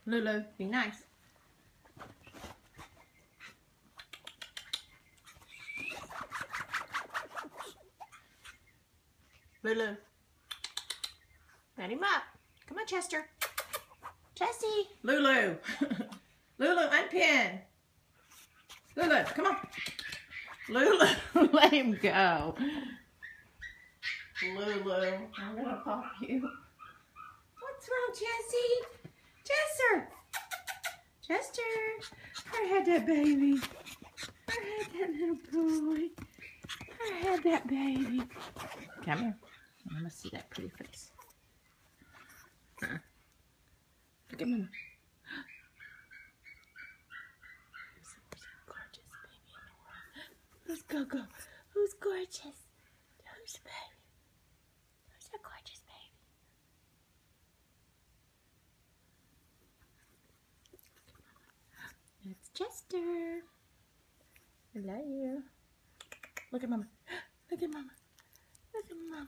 Lulu, be nice. Lulu. Let him up. Come on, Chester. Jessie. Lulu. Lulu, unpin. Lulu, come on. Lulu, let him go. Lulu, I'm gonna pop you. What's wrong, Jessie? Chester. Chester. I had that baby. I had that little boy. I had that baby. Come here. I want to see that pretty face. Look at Mama. Who's the gorgeous baby in the world? Who's Gogo? Who's gorgeous? Who's the baby? Who's the gorgeous baby? It's Chester. I love you. Look at Mama. Look at Mama. Look at Mama.